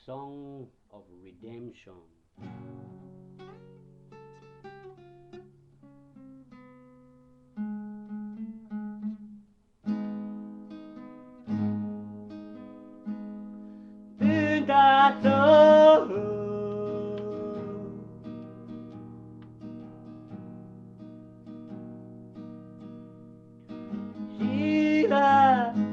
song of redemption. Shiva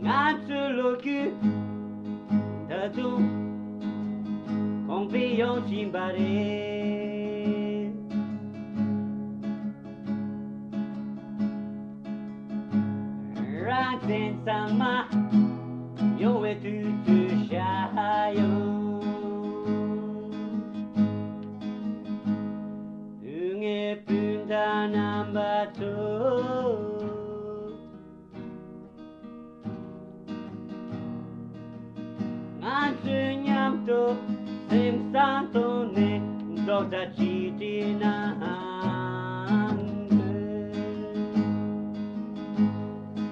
Natsuloku Tatu Konfiyon Shimbare Ransen sama Yowe tutu shayo Unge punta number 2 Senyam to sim santo ne dokta chiti na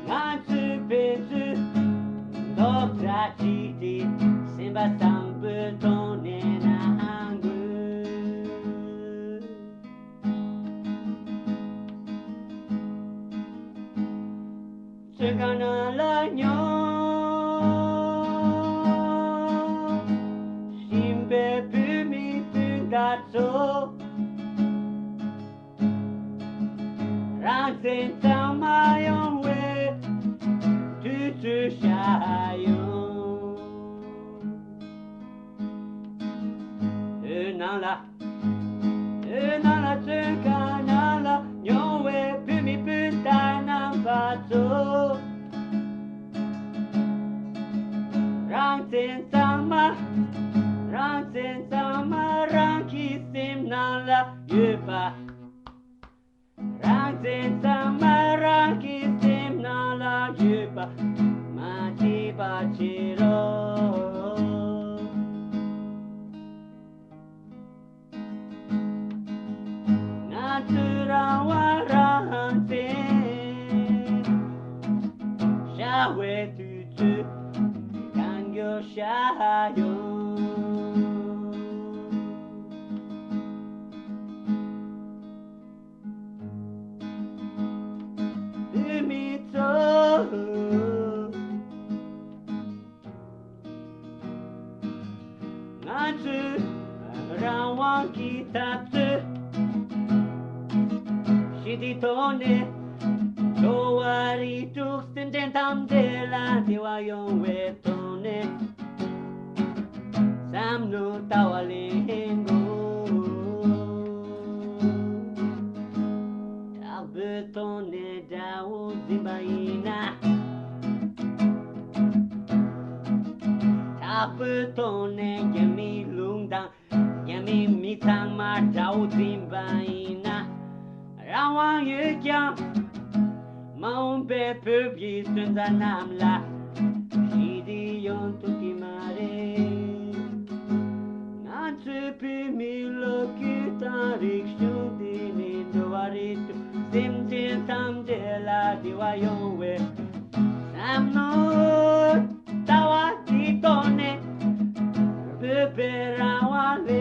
Ngatsu petu dokta chiti simba sampu tone na hangu Sekana la nyo So Ransen down my own way to Shayo Nala Nala Nyowe Pumi Punta Nambato Ransen sama Ransen sama Ranki sim nala yupa Ransen sama Ranki sim nala yupa Machi bachiro Natura Ransen Shawe tutu Kangyo shayo Ngatsu Rawang Kitatsu Shititone Towari Tuk Stinten Tamdela Tiwayon Wetone Samno Tawalengo Talbetone Dawo Zimbaina Talbetone Yami Lungdang Yami Mitang Ma Dawo Zimbaina Rawang Yukyang Maun Pe Pubyi Sunza Namla Shidi Yon Tukimare Natsu Pimi Lokitarik Shundi Nindowaritu Simtin Tamdela Diwayowe Samno Tawa Titone Beberawale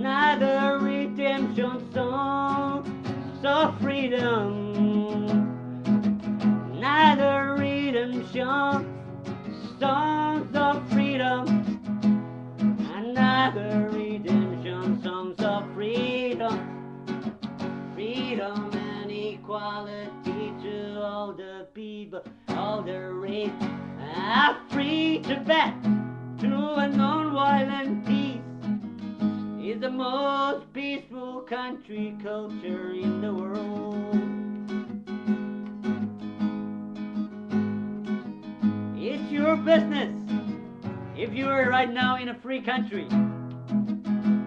Another redemption song of freedom. Another redemption songs of freedom. Another redemption songs of freedom. Freedom and equality to all the people, all the race. A free Tibet through a non-violent peace is the most peaceful country culture in the world. It's your business if you are right now in a free country.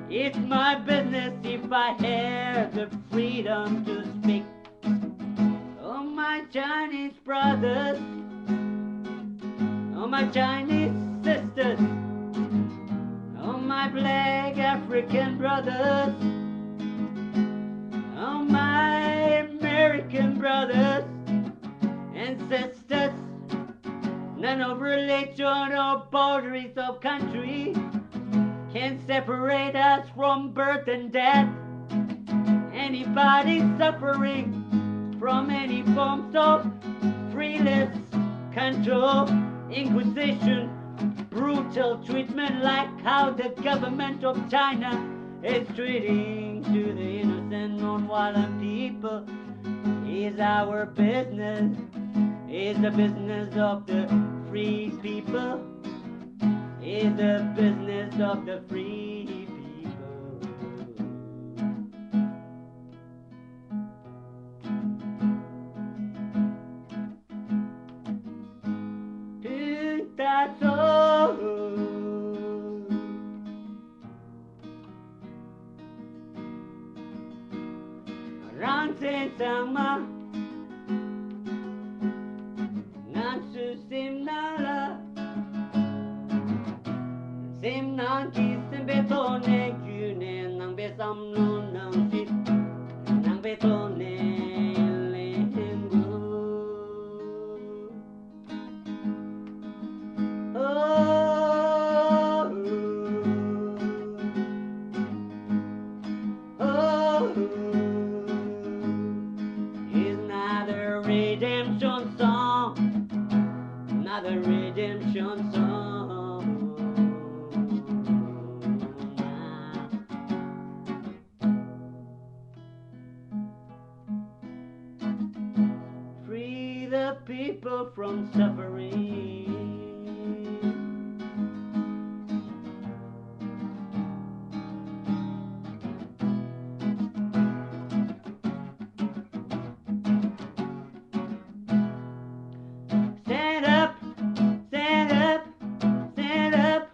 It's my business if I have the freedom to speak. Oh, my Chinese brothers, oh, my Chinese sisters, oh, my black African brothers, oh, my American brothers and sisters. None of religion or boundaries of country can separate us from birth and death. Anybody suffering from any forms of freeless control, inquisition, brutal treatment, like how the government of China is treating to the innocent non-violent people, is our business, is the business of the free people, is the business of the free people. That's all. Ranting sama Nansu simnala Simnan kisim betone Güne nang besam nun nang sit Nang betone lengu. Oh, oh, it's another redemption song, another redemption song. Free the people from suffering. Stand up, stand up, stand up,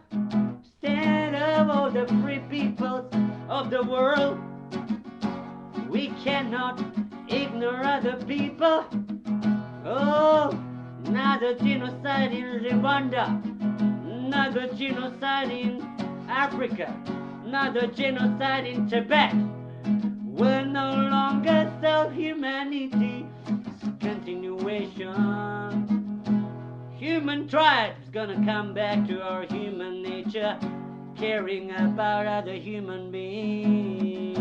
stand up, all the free peoples of the world. We cannot ignore other people. Oh, another genocide in Rwanda, another genocide in Africa, another genocide in Tibet. We're no longer self-humanity, it's continuation. Human tribe's gonna come back to our human nature, caring about other human beings.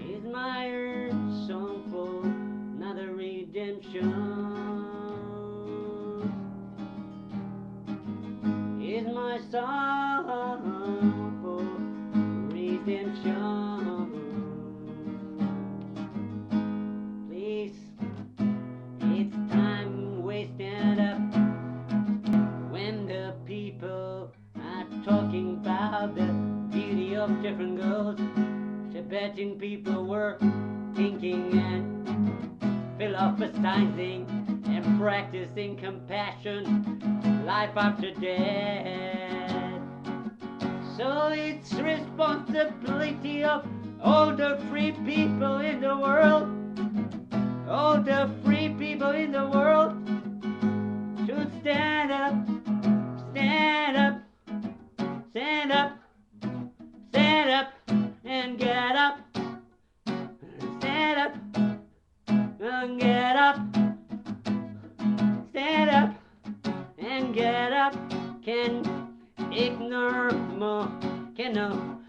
Is my earth song for another redemption? Is my song for redemption? Please, it's time we stand up when the people are talking about the beauty of different girls. Tibetan people were thinking and philosophizing and practicing compassion, life after death. So it's responsibility of all the free people in the world, all the free people in the world, to stand up, stand up, stand up, stand up, and get up, stand up, and get up, stand up, and get up. Can ignore more, can no.